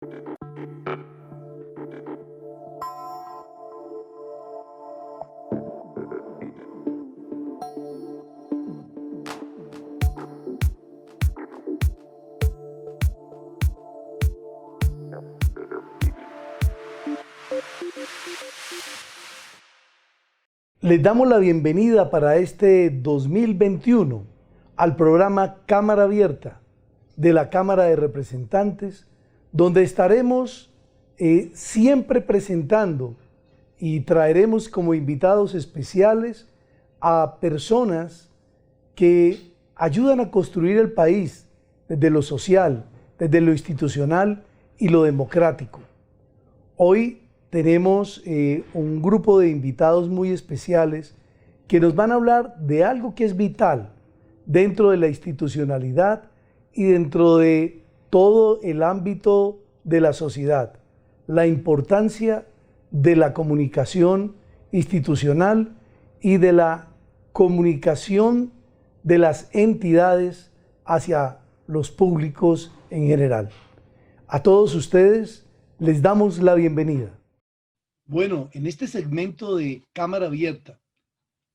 Les damos la bienvenida para este 2021 al programa Cámara Abierta de la Cámara de Representantes, donde estaremos siempre presentando y traeremos como invitados especiales a personas que ayudan a construir el país desde lo social, desde lo institucional y lo democrático. Hoy tenemos un grupo de invitados muy especiales que nos van a hablar de algo que es vital dentro de la institucionalidad y dentro de todo el ámbito de la sociedad, la importancia de la comunicación institucional y de la comunicación de las entidades hacia los públicos en general. A todos ustedes les damos la bienvenida. Bueno, en este segmento de Cámara Abierta,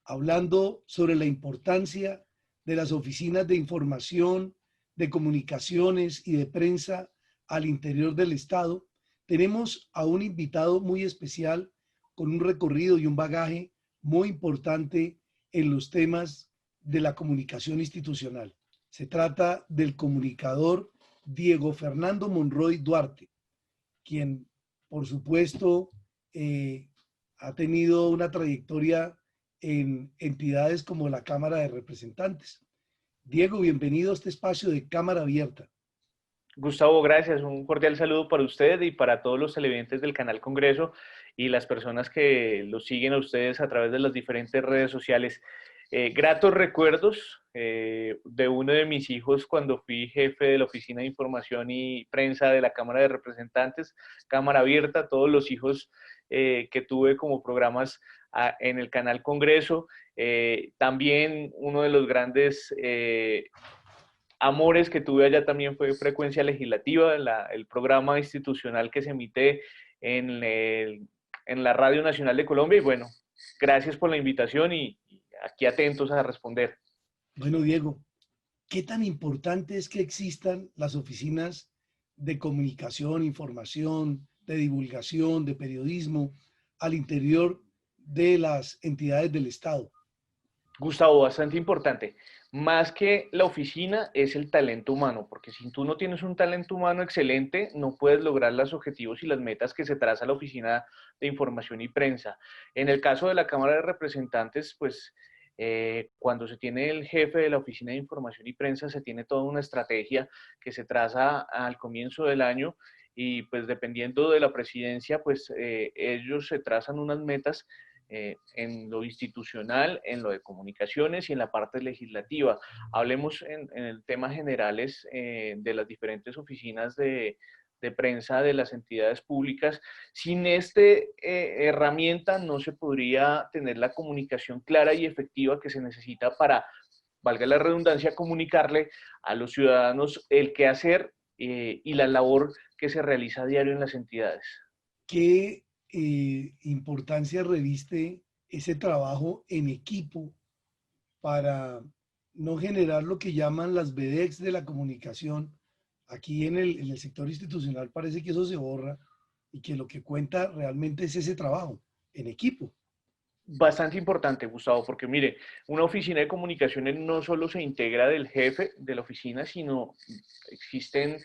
hablando sobre la importancia de las oficinas de información, de comunicaciones y de prensa al interior del Estado, tenemos a un invitado muy especial con un recorrido y un bagaje muy importante en los temas de la comunicación institucional. Se trata del comunicador Diego Fernando Monroy Duarte, quien, por supuesto, ha tenido una trayectoria en entidades como la Cámara de Representantes. Diego, bienvenido a este espacio de Cámara Abierta. Gustavo, gracias. Un cordial saludo para usted y para todos los televidentes del canal Congreso y las personas que los siguen a ustedes a través de las diferentes redes sociales. Gratos recuerdos de uno de mis hijos cuando fui jefe de la Oficina de Información y Prensa de la Cámara de Representantes, Cámara Abierta, todos los hijos que tuve como programas en el canal Congreso. También uno de los grandes amores que tuve allá también fue Frecuencia Legislativa, el programa institucional que se emite en la Radio Nacional de Colombia. Y bueno, gracias por la invitación y aquí atentos a responder. Bueno, Diego, ¿qué tan importante es que existan las oficinas de comunicación, información, de divulgación, de periodismo al interior de las entidades del Estado? Gustavo, bastante importante. Más que la oficina es el talento humano, porque si tú no tienes un talento humano excelente, no puedes lograr los objetivos y las metas que se traza la Oficina de Información y Prensa. En el caso de la Cámara de Representantes, pues cuando se tiene el jefe de la Oficina de Información y Prensa, se tiene toda una estrategia que se traza al comienzo del año y pues dependiendo de la presidencia, pues ellos se trazan unas metas en lo institucional, en lo de comunicaciones y en la parte legislativa. Hablemos en el tema generales de las diferentes oficinas de prensa de las entidades públicas. Sin esta herramienta no se podría tener la comunicación clara y efectiva que se necesita para, valga la redundancia, comunicarle a los ciudadanos el quehacer y la labor que se realiza a diario en las entidades. ¿Qué importancia reviste ese trabajo en equipo para no generar lo que llaman las VDEX de la comunicación? Aquí en el sector institucional parece que eso se borra y que lo que cuenta realmente es ese trabajo en equipo. Bastante importante, Gustavo, porque mire, una oficina de comunicaciones no solo se integra del jefe de la oficina, sino existen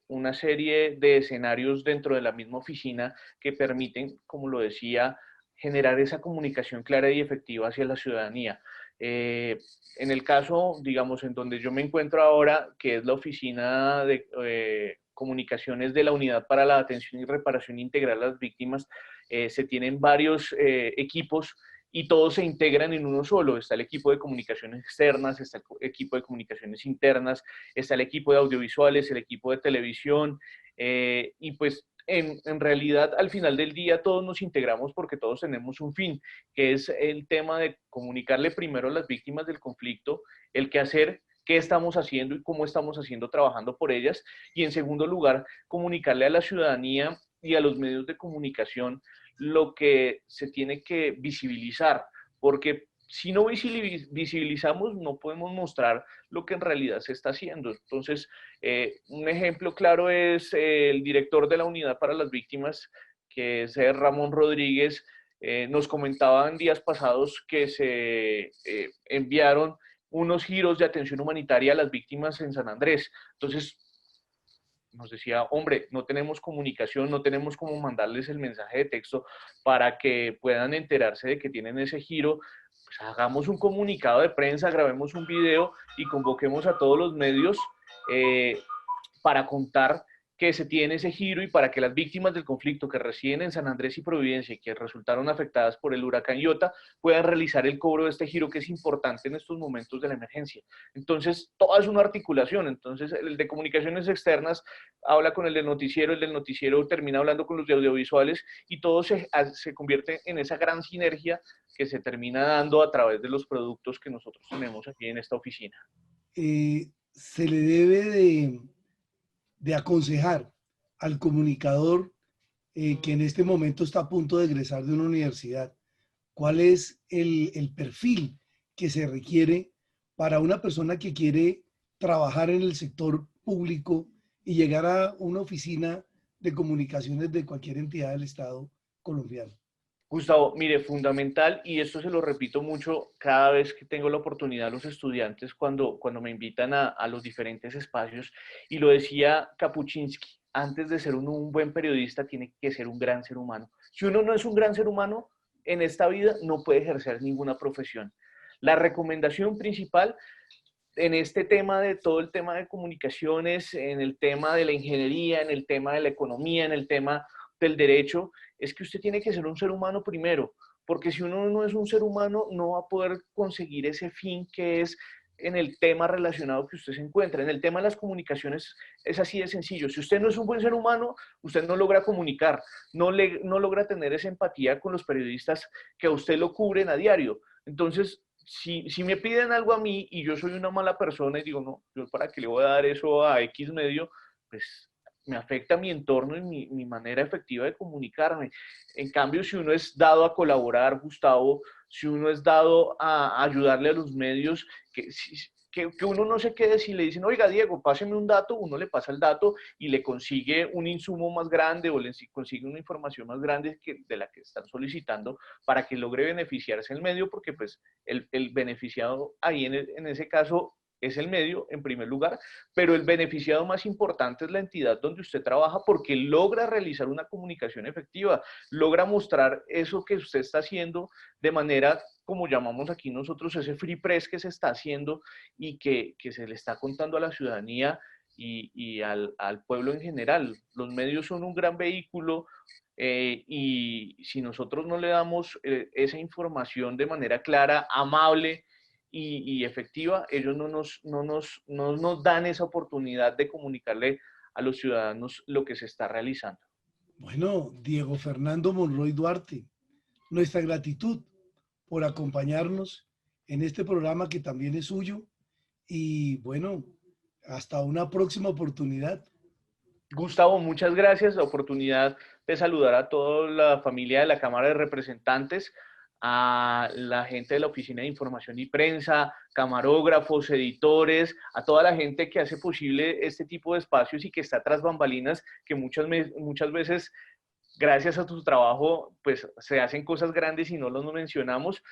una serie de escenarios dentro de la misma oficina que permiten, como lo decía, generar esa comunicación clara y efectiva hacia la ciudadanía. En el caso, digamos, en donde yo me encuentro ahora, que es la oficina de comunicaciones de la Unidad para la Atención y Reparación Integral a las Víctimas, se tienen varios equipos y todos se integran en uno solo. Está el equipo de comunicaciones externas, está el equipo de comunicaciones internas, está el equipo de audiovisuales, el equipo de televisión, y pues en realidad al final del día todos nos integramos porque todos tenemos un fin, que es el tema de comunicarle primero a las víctimas del conflicto el qué hacer qué estamos haciendo y cómo estamos haciendo trabajando por ellas. Y en segundo lugar, comunicarle a la ciudadanía y a los medios de comunicación lo que se tiene que visibilizar, porque si no visibilizamos, no podemos mostrar lo que en realidad se está haciendo. Entonces, un ejemplo claro es el director de la Unidad para las Víctimas, que es Ramón Rodríguez. Nos comentaban días pasados que se enviaron unos giros de atención humanitaria a las víctimas en San Andrés. Entonces, nos decía, hombre, no tenemos comunicación, no tenemos cómo mandarles el mensaje de texto para que puedan enterarse de que tienen ese giro. Pues hagamos un comunicado de prensa, grabemos un video y convoquemos a todos los medios eh, para contar que se tiene ese giro y para que las víctimas del conflicto que residen en San Andrés y Providencia y que resultaron afectadas por el huracán Iota puedan realizar el cobro de este giro, que es importante en estos momentos de la emergencia. Entonces, toda es una articulación. Entonces, el de comunicaciones externas habla con el del noticiero termina hablando con los de audiovisuales y todo se convierte en esa gran sinergia que se termina dando a través de los productos que nosotros tenemos aquí en esta oficina. Se le debe de aconsejar al comunicador que en este momento está a punto de egresar de una universidad, cuál es el perfil que se requiere para una persona que quiere trabajar en el sector público y llegar a una oficina de comunicaciones de cualquier entidad del Estado colombiano. Gustavo, mire, fundamental, y esto se lo repito mucho cada vez que tengo la oportunidad a los estudiantes cuando me invitan a los diferentes espacios, y lo decía Kapuczynski, antes de ser uno un buen periodista tiene que ser un gran ser humano. Si uno no es un gran ser humano en esta vida, no puede ejercer ninguna profesión. La recomendación principal en este tema de todo el tema de comunicaciones, en el tema de la ingeniería, en el tema de la economía, en el tema del derecho, es que usted tiene que ser un ser humano primero, porque si uno no es un ser humano, no va a poder conseguir ese fin que es en el tema relacionado que usted se encuentra. En el tema de las comunicaciones es así de sencillo. Si usted no es un buen ser humano, usted no logra comunicar, no logra tener esa empatía con los periodistas que a usted lo cubren a diario. Entonces, si me piden algo a mí y yo soy una mala persona y digo, no, yo para qué le voy a dar eso a X medio, pues me afecta mi entorno y mi manera efectiva de comunicarme. En cambio, si uno es dado a colaborar, Gustavo, si uno es dado a ayudarle a los medios, que uno no se quede si le dicen, oiga, Diego, páseme un dato, uno le pasa el dato y le consigue un insumo más grande o le consigue una información más grande de la que están solicitando para que logre beneficiarse el medio, porque pues el beneficiado ahí en ese caso es el medio en primer lugar, pero el beneficiado más importante es la entidad donde usted trabaja porque logra realizar una comunicación efectiva, logra mostrar eso que usted está haciendo de manera, como llamamos aquí nosotros, ese free press que se está haciendo y que se le está contando a la ciudadanía y al pueblo en general. Los medios son un gran vehículo y si nosotros no le damos esa información de manera clara, amable, y efectiva, ellos no nos dan esa oportunidad de comunicarle a los ciudadanos lo que se está realizando. Bueno, Diego Fernando Monroy Duarte, nuestra gratitud por acompañarnos en este programa que también es suyo y bueno, hasta una próxima oportunidad. Gustavo, muchas gracias. La oportunidad de saludar a toda la familia de la Cámara de Representantes, a la gente de la Oficina de Información y Prensa, camarógrafos, editores, a toda la gente que hace posible este tipo de espacios y que está tras bambalinas, que muchas veces, gracias a tu trabajo, pues se hacen cosas grandes y no los mencionamos.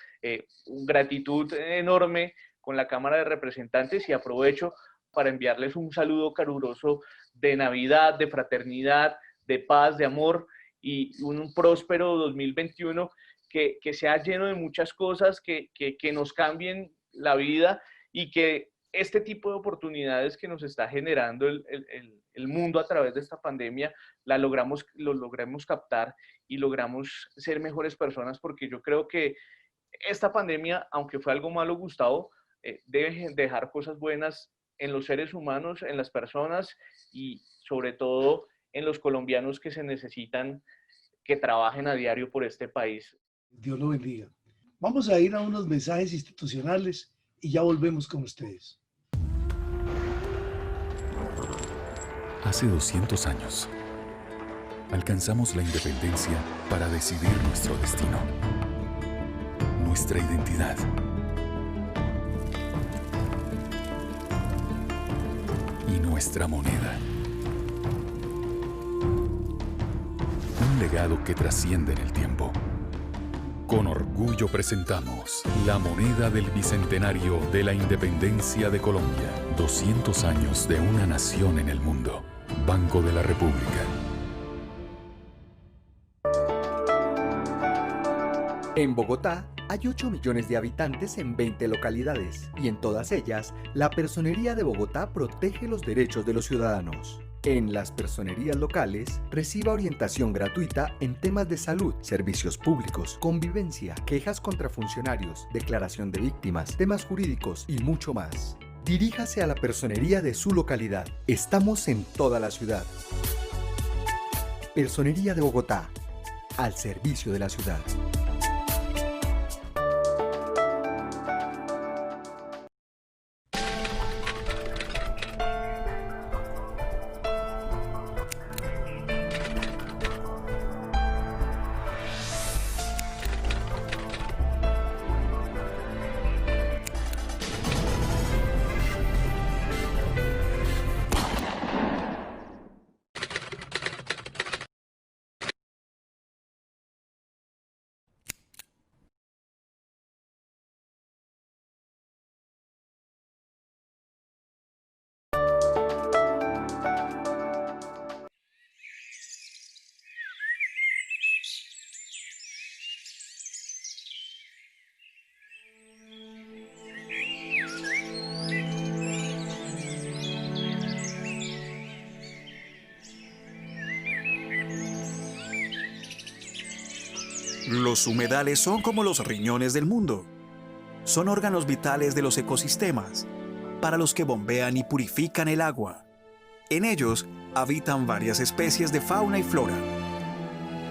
Gratitud enorme con la Cámara de Representantes y aprovecho para enviarles un saludo caluroso de Navidad, de fraternidad, de paz, de amor y un próspero 2021 que sea lleno de muchas cosas que nos cambien la vida y que este tipo de oportunidades que nos está generando el mundo a través de esta pandemia lo logramos captar y logramos ser mejores personas, porque yo creo que esta pandemia, aunque fue algo malo, Gustavo, debe dejar cosas buenas en los seres humanos, en las personas y sobre todo en los colombianos que se necesitan, que trabajen a diario por este país. Dios lo bendiga. Vamos a ir a unos mensajes institucionales y ya volvemos con ustedes. Hace 200 años, alcanzamos la independencia para decidir nuestro destino, nuestra identidad. Y nuestra moneda. Un legado que trasciende en el tiempo. Con orgullo presentamos la moneda del Bicentenario de la Independencia de Colombia. 200 años de una nación en el mundo. Banco de la República. En Bogotá hay 8 millones de habitantes en 20 localidades y en todas ellas, la Personería de Bogotá protege los derechos de los ciudadanos. En las personerías locales, reciba orientación gratuita en temas de salud, servicios públicos, convivencia, quejas contra funcionarios, declaración de víctimas, temas jurídicos y mucho más. Diríjase a la personería de su localidad. Estamos en toda la ciudad. Personería de Bogotá, al servicio de la ciudad. Los humedales son como los riñones del mundo. Son órganos vitales de los ecosistemas, para los que bombean y purifican el agua. En ellos habitan varias especies de fauna y flora.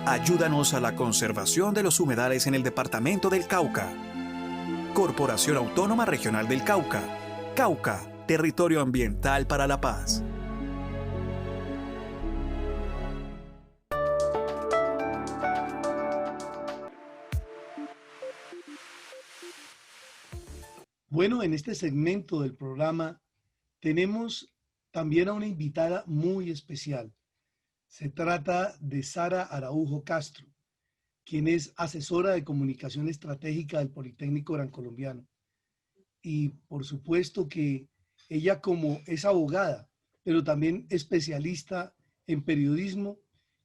Ayúdanos a la conservación de los humedales en el departamento del Cauca. Corporación Autónoma Regional del Cauca. Cauca, territorio ambiental para la paz. Bueno, en este segmento del programa tenemos también a una invitada muy especial. Se trata de Sara Araujo Castro, quien es asesora de comunicación estratégica del Politécnico Gran Colombiano. Y por supuesto que ella, como es abogada, pero también especialista en periodismo,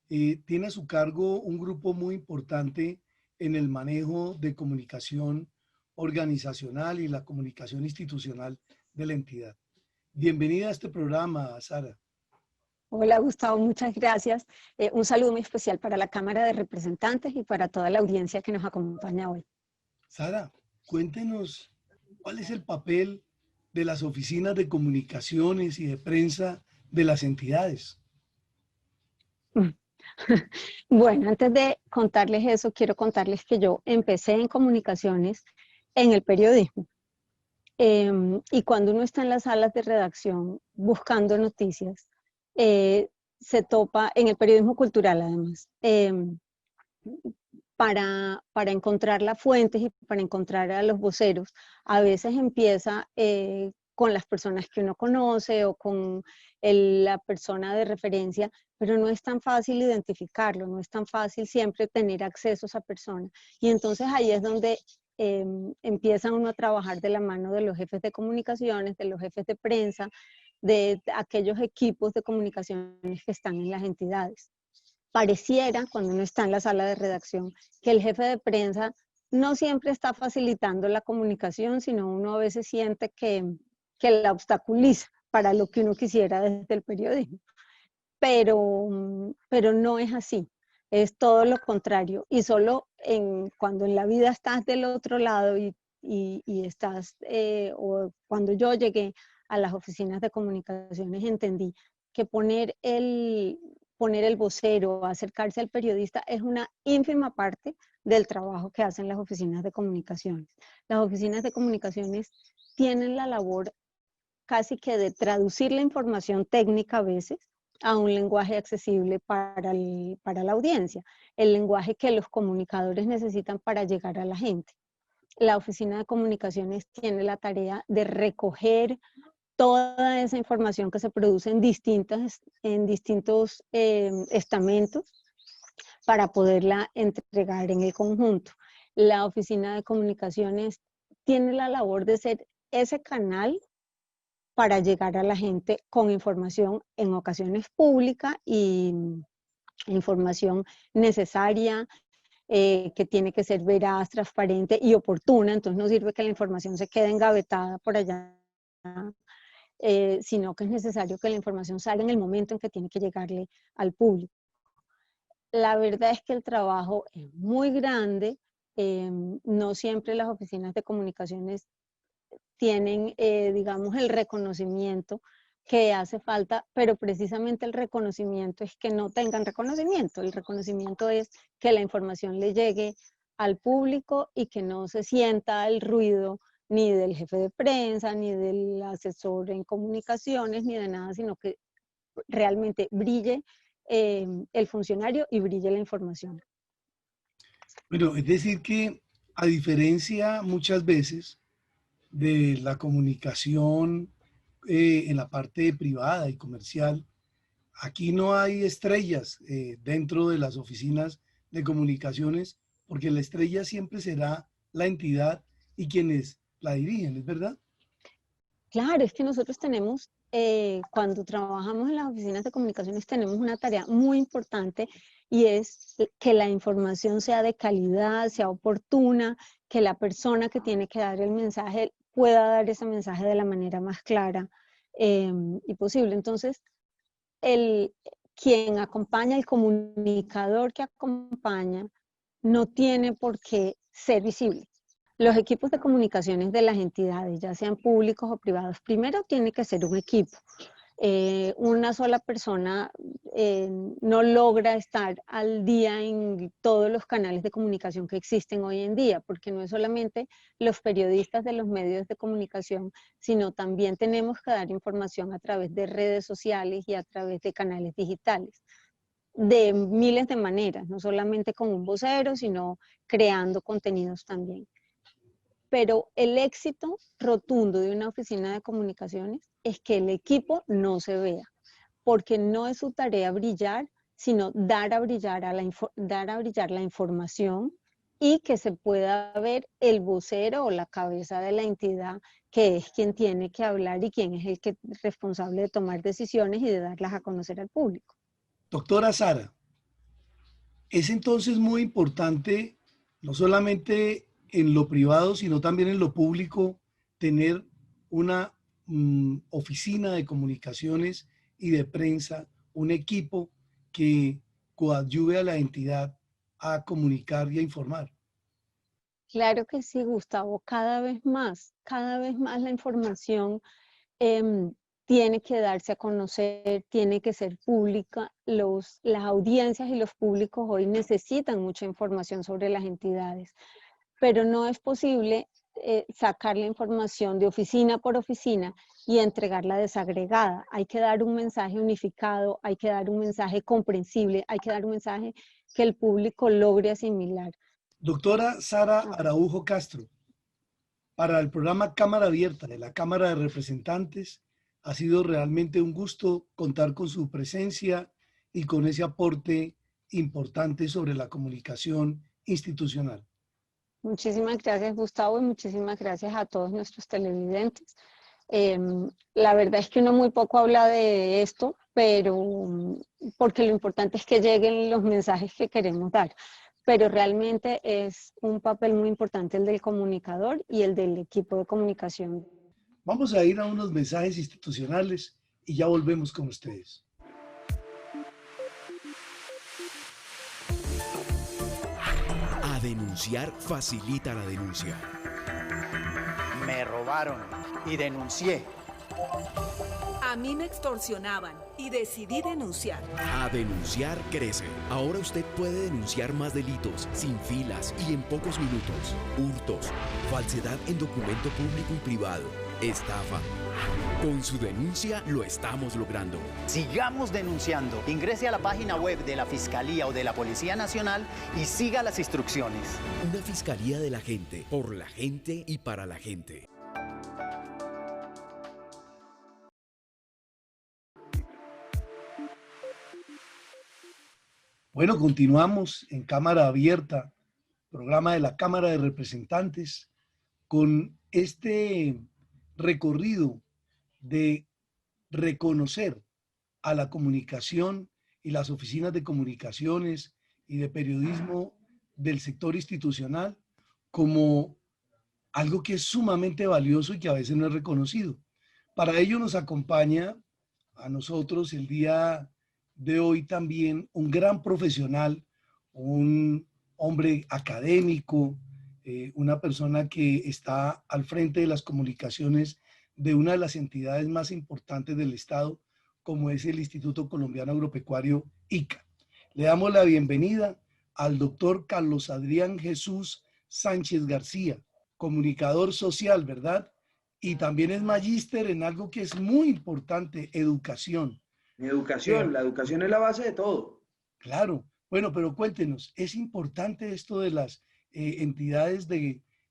tiene a su cargo un grupo muy importante en el manejo de comunicación organizacional y la comunicación institucional de la entidad. Bienvenida a este programa, Sara. Hola Gustavo, muchas gracias. Un saludo muy especial para la Cámara de Representantes y para toda la audiencia que nos acompaña hoy. Sara, cuéntenos cuál es el papel de las oficinas de comunicaciones y de prensa de las entidades. Bueno, antes de contarles eso, quiero contarles que yo empecé en comunicaciones en el periodismo. Y cuando uno está en las salas de redacción buscando noticias, se topa en el periodismo cultural además, para encontrar las fuentes y para encontrar a los voceros, a veces empieza con las personas que uno conoce o con la persona de referencia, pero no es tan fácil identificarlo, no es tan fácil siempre tener acceso a esa persona. Y entonces ahí es donde empiezan uno a trabajar de la mano de los jefes de comunicaciones, de los jefes de prensa, de aquellos equipos de comunicaciones que están en las entidades. Pareciera, cuando uno está en la sala de redacción, que el jefe de prensa no siempre está facilitando la comunicación, sino uno a veces siente que la obstaculiza para lo que uno quisiera desde el periodismo. Pero no es así, es todo lo contrario. Y solo cuando en la vida estás del otro lado y estás, o cuando yo llegué a las oficinas de comunicaciones, entendí que poner el vocero, acercarse al periodista es una ínfima parte del trabajo que hacen las oficinas de comunicaciones. Las oficinas de comunicaciones tienen la labor casi que de traducir la información técnica a veces a un lenguaje accesible para la audiencia, el lenguaje que los comunicadores necesitan para llegar a la gente. La Oficina de Comunicaciones tiene la tarea de recoger toda esa información que se produce en distintos estamentos para poderla entregar en el conjunto. La Oficina de Comunicaciones tiene la labor de ser ese canal para llegar a la gente con información en ocasiones pública y información necesaria, que tiene que ser veraz, transparente y oportuna. Entonces no sirve que la información se quede engavetada por allá, sino que es necesario que la información salga en el momento en que tiene que llegarle al público. La verdad es que el trabajo es muy grande, no siempre las oficinas de comunicaciones tienen, digamos, el reconocimiento que hace falta, pero precisamente el reconocimiento es que no tengan reconocimiento. El reconocimiento es que la información le llegue al público y que no se sienta el ruido ni del jefe de prensa, ni del asesor en comunicaciones, ni de nada, sino que realmente brille el funcionario y brille la información. Bueno, es decir que a diferencia muchas veces de la comunicación en la parte privada y comercial, aquí no hay estrellas dentro de las oficinas de comunicaciones, porque la estrella siempre será la entidad y quienes la dirigen, ¿es verdad? Claro, es que nosotros tenemos, cuando trabajamos en las oficinas de comunicaciones, tenemos una tarea muy importante y es que la información sea de calidad, sea oportuna, que la persona que tiene que dar el mensaje pueda dar ese mensaje de la manera más clara y posible. Entonces, quien acompaña, el comunicador que acompaña, no tiene por qué ser visible. Los equipos de comunicaciones de las entidades, ya sean públicos o privados, primero tiene que ser un equipo. Una sola persona no logra estar al día en todos los canales de comunicación que existen hoy en día, porque no es solamente los periodistas de los medios de comunicación, sino también tenemos que dar información a través de redes sociales y a través de canales digitales, de miles de maneras, no solamente con un vocero, sino creando contenidos también. Pero el éxito rotundo de una oficina de comunicaciones es que el equipo no se vea, porque no es su tarea brillar, sino dar a brillar la información y que se pueda ver el vocero o la cabeza de la entidad, que es quien tiene que hablar y quien es el que es responsable de tomar decisiones y de darlas a conocer al público. Doctora Sara, es entonces muy importante, no solamente en lo privado, sino también en lo público, tener una oficina de comunicaciones y de prensa, un equipo que coadyuve a la entidad a comunicar y a informar. Claro que sí, Gustavo, cada vez más la información tiene que darse a conocer, tiene que ser pública. Las audiencias y los públicos hoy necesitan mucha información sobre las entidades, pero no es posible sacar la información de oficina por oficina y entregarla desagregada. Hay que dar un mensaje unificado, hay que dar un mensaje comprensible, hay que dar un mensaje que el público logre asimilar. Doctora Sara Araujo Castro, para el programa Cámara Abierta de la Cámara de Representantes, ha sido realmente un gusto contar con su presencia y con ese aporte importante sobre la comunicación institucional. Muchísimas gracias, Gustavo, y muchísimas gracias a todos nuestros televidentes. La verdad es que uno muy poco habla de esto, pero porque lo importante es que lleguen los mensajes que queremos dar. Pero realmente es un papel muy importante el del comunicador y el del equipo de comunicación. Vamos a ir a unos mensajes institucionales y ya volvemos con ustedes. A denunciar facilita la denuncia. Me robaron y denuncié. A mí me extorsionaban y decidí denunciar. A denunciar crece. Ahora usted puede denunciar más delitos, sin filas y en pocos minutos. Hurtos, falsedad en documento público y privado, estafa. Con su denuncia lo estamos logrando. Sigamos denunciando. Ingrese a la página web de la Fiscalía o de la Policía Nacional y siga las instrucciones. Una fiscalía de la gente, por la gente y para la gente. Bueno, continuamos en Cámara Abierta, programa de la Cámara de Representantes, con este recorrido de reconocer a la comunicación y las oficinas de comunicaciones y de periodismo del sector institucional como algo que es sumamente valioso y que a veces no es reconocido. Para ello nos acompaña a nosotros el día de hoy también un gran profesional, un hombre académico, una persona que está al frente de las comunicaciones de una de las entidades más importantes del Estado, como es el Instituto Colombiano Agropecuario, ICA. Le damos la bienvenida al doctor Carlos Adrián Jesús Sánchez García, comunicador social, ¿verdad? Y también es magíster en algo que es muy importante, educación. Educación, la educación es la base de todo. Claro. Bueno, pero cuéntenos, ¿es importante esto de las entidades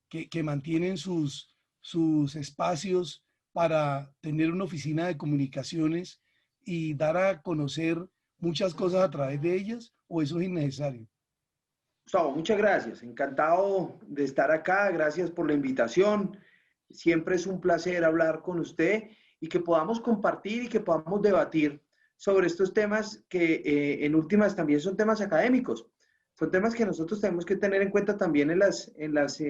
que mantienen sus espacios para tener una oficina de comunicaciones y dar a conocer muchas cosas a través de ellas, o eso es innecesario? Gustavo, muchas gracias. Encantado de estar acá. Gracias por la invitación. Siempre es un placer hablar con usted y que podamos compartir y que podamos debatir sobre estos temas que en últimas también son temas académicos. Son temas que nosotros tenemos que tener en cuenta también en las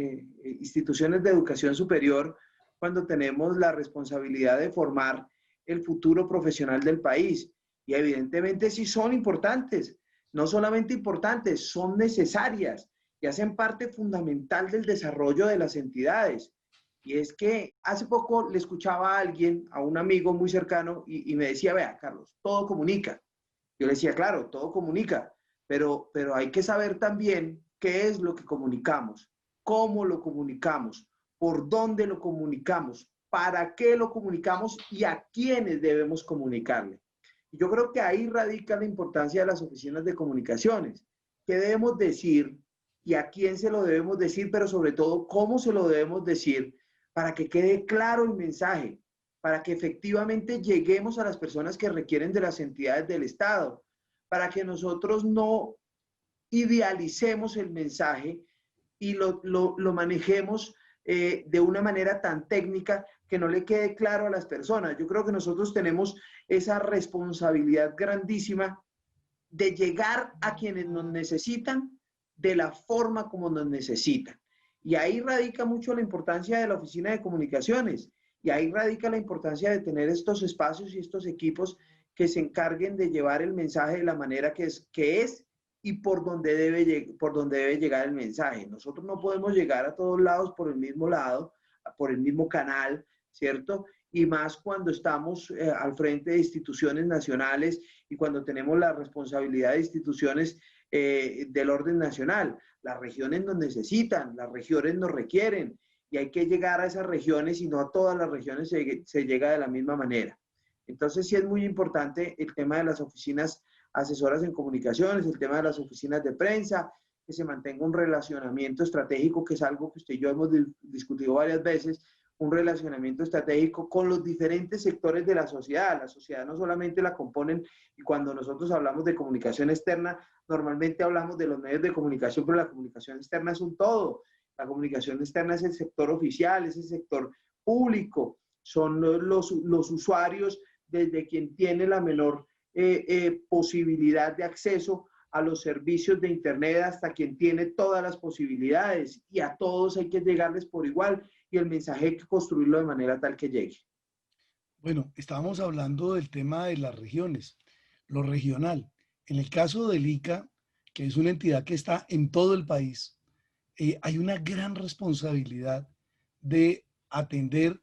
instituciones de educación superior cuando tenemos la responsabilidad de formar el futuro profesional del país. Y evidentemente sí son importantes, no solamente importantes, son necesarias y hacen parte fundamental del desarrollo de las entidades. Y es que hace poco le escuchaba a alguien, a un amigo muy cercano, y me decía, vea, Carlos, todo comunica. Yo le decía, claro, todo comunica, pero hay que saber también qué es lo que comunicamos, cómo lo comunicamos, por dónde lo comunicamos, para qué lo comunicamos y a quiénes debemos comunicarle. Y yo creo que ahí radica la importancia de las oficinas de comunicaciones. ¿Qué debemos decir y a quién se lo debemos decir, pero sobre todo cómo se lo debemos decir para que quede claro el mensaje, para que efectivamente lleguemos a las personas que requieren de las entidades del Estado, para que nosotros no idealicemos el mensaje y lo manejemos de una manera tan técnica que no le quede claro a las personas? Yo creo que nosotros tenemos esa responsabilidad grandísima de llegar a quienes nos necesitan de la forma como nos necesitan. Y ahí radica mucho la importancia de la oficina de comunicaciones. Y ahí radica la importancia de tener estos espacios y estos equipos que se encarguen de llevar el mensaje de la manera que es y por donde debe llegar el mensaje. Nosotros no podemos llegar a todos lados por el mismo lado, por el mismo canal, ¿cierto? Y más cuando estamos al frente de instituciones nacionales y cuando tenemos la responsabilidad de instituciones del orden nacional. Las regiones nos necesitan, las regiones nos requieren y hay que llegar a esas regiones y no a todas las regiones se llega de la misma manera. Entonces sí es muy importante el tema de las oficinas asesoras en comunicaciones, el tema de las oficinas de prensa, que se mantenga un relacionamiento estratégico, que es algo que usted y yo hemos discutido varias veces, un relacionamiento estratégico con los diferentes sectores de la sociedad. La sociedad no solamente la componen, y cuando nosotros hablamos de comunicación externa, normalmente hablamos de los medios de comunicación, pero la comunicación externa es un todo. La comunicación externa es el sector oficial, es el sector público, son los usuarios desde quien tiene la menor posibilidad de acceso a los servicios de Internet hasta quien tiene todas las posibilidades, y a todos hay que llegarles por igual y el mensaje hay que construirlo de manera tal que llegue. Bueno, estábamos hablando del tema de las regiones, lo regional. En el caso del ICA, que es una entidad que está en todo el país, hay una gran responsabilidad de atender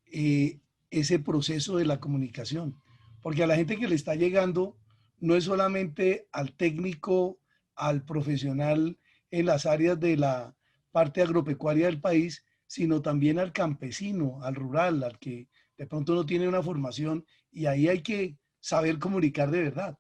ese proceso de la comunicación, porque a la gente que le está llegando no es solamente al técnico, al profesional en las áreas de la parte agropecuaria del país, sino también al campesino, al rural, al que de pronto no tiene una formación, y ahí hay que saber comunicar de verdad.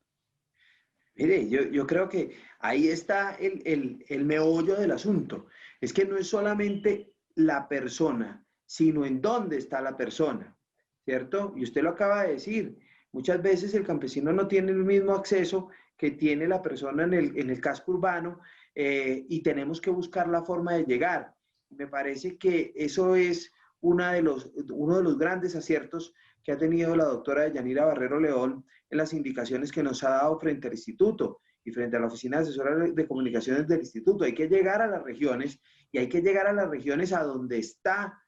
Mire, yo creo que ahí está el meollo del asunto. Es que no es solamente la persona, sino en dónde está la persona, ¿cierto? Y usted lo acaba de decir. Muchas veces el campesino no tiene el mismo acceso que tiene la persona en el casco urbano, y tenemos que buscar la forma de llegar. Me parece que eso es uno de los grandes aciertos que ha tenido la doctora Yanira Barrero León en las indicaciones que nos ha dado frente al instituto y frente a la Oficina de Asesora de Comunicaciones del instituto. Hay que llegar a las regiones, y hay que llegar a las regiones a donde está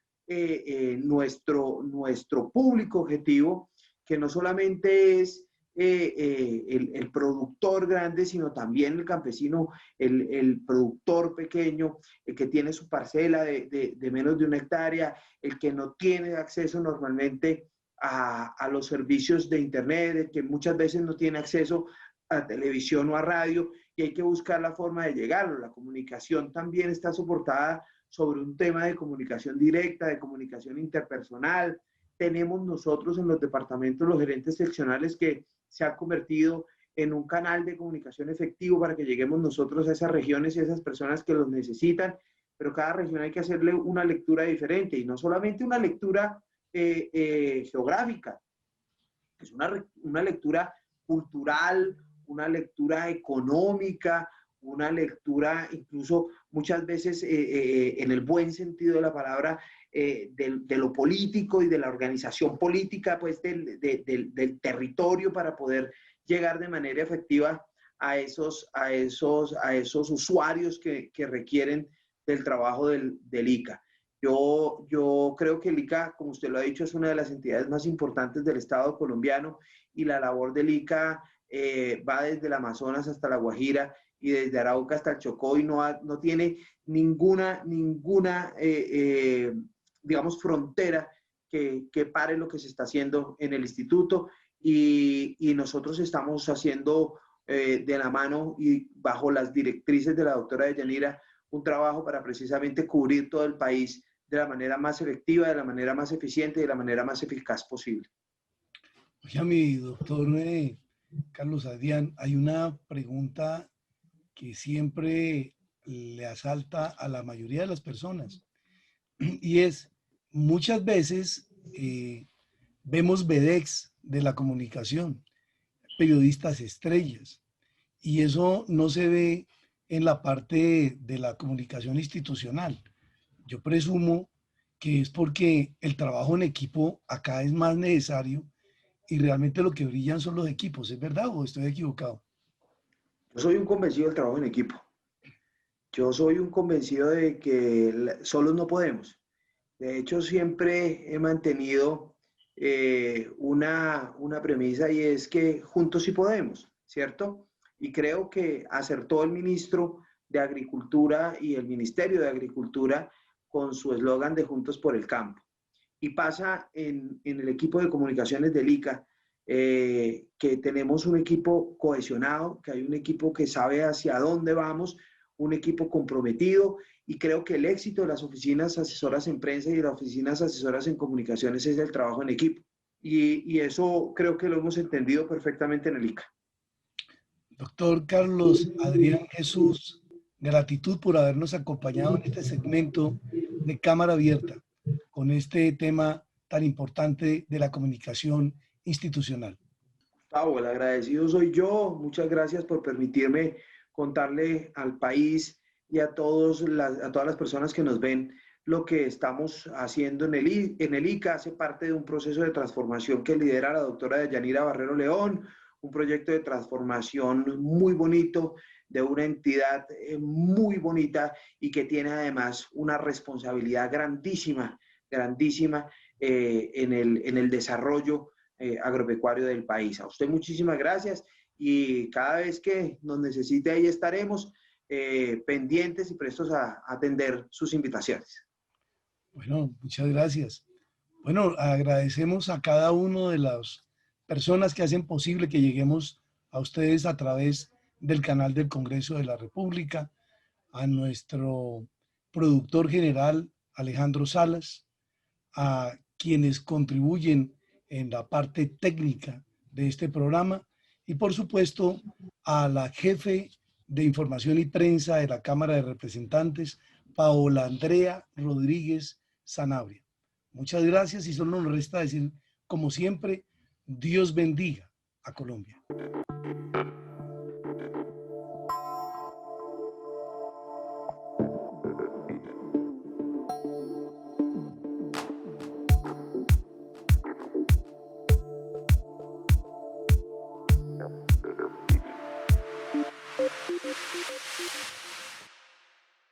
nuestro público objetivo, que no solamente es el productor grande, sino también el campesino, el productor pequeño, el que tiene su parcela de menos de 1 hectárea, el que no tiene acceso normalmente a los servicios de internet, el que muchas veces no tiene acceso a televisión o a radio, y hay que buscar la forma de llegarlo. La comunicación también está soportada sobre un tema de comunicación directa, de comunicación interpersonal. Tenemos nosotros en los departamentos los gerentes seccionales que se han convertido en un canal de comunicación efectivo para que lleguemos nosotros a esas regiones y a esas personas que los necesitan, pero cada región hay que hacerle una lectura diferente, y no solamente una lectura geográfica, es una lectura cultural, una lectura económica, una lectura incluso muchas veces en el buen sentido de la palabra, de lo político y de la organización política, pues del territorio, para poder llegar de manera efectiva a esos usuarios que requieren del trabajo del ICA. Yo creo que el ICA, como usted lo ha dicho, es una de las entidades más importantes del Estado colombiano, y la labor del ICA va desde el Amazonas hasta la Guajira y desde Arauca hasta el Chocó, y no tiene ninguna digamos, frontera que pare lo que se está haciendo en el instituto, y nosotros estamos haciendo de la mano y bajo las directrices de la doctora Yanira un trabajo para precisamente cubrir todo el país de la manera más efectiva, de la manera más eficiente y de la manera más eficaz posible. Oiga, mi doctor Carlos Adrián, hay una pregunta que siempre le asalta a la mayoría de las personas, y es, muchas veces vemos vedex de la comunicación, periodistas estrellas, y eso no se ve en la parte de la comunicación institucional. Yo presumo que es porque el trabajo en equipo acá es más necesario, y realmente lo que brillan son los equipos. ¿Es verdad o estoy equivocado? Yo soy un convencido del trabajo en equipo. Yo soy un convencido de que solos no podemos. De hecho, siempre he mantenido una premisa, y es que juntos sí podemos, ¿cierto? Y creo que acertó el ministro de Agricultura y el Ministerio de Agricultura con su eslogan de Juntos por el Campo. Y pasa en el equipo de comunicaciones del ICA, que tenemos un equipo cohesionado, que hay un equipo que sabe hacia dónde vamos, un equipo comprometido, y creo que el éxito de las oficinas asesoras en prensa y de las oficinas asesoras en comunicaciones es el trabajo en equipo. Y eso creo que lo hemos entendido perfectamente en el ICA. Doctor Carlos Adrián Jesús, gratitud por habernos acompañado en este segmento de Cámara Abierta con este tema tan importante de la comunicación institucional. Gustavo, el agradecido soy yo. Muchas gracias por permitirme contarle al país y a todas las personas que nos ven lo que estamos haciendo en el ICA. Hace parte de un proceso de transformación que lidera la doctora Yanira Barrero León, un proyecto de transformación muy bonito, de una entidad muy bonita, y que tiene además una responsabilidad grandísima en el desarrollo agropecuario del país. A usted muchísimas gracias, y cada vez que nos necesite ahí estaremos pendientes y prestos a atender sus invitaciones. Bueno, muchas gracias. Bueno, agradecemos a cada uno de las personas que hacen posible que lleguemos a ustedes a través del canal del Congreso de la República, a nuestro productor general, Alejandro Salas, a quienes contribuyen en la parte técnica de este programa y por supuesto a la jefe de información y prensa de la Cámara de Representantes, Paola Andrea Rodríguez Sanabria. Muchas gracias y solo nos resta decir, como siempre, Dios bendiga a Colombia.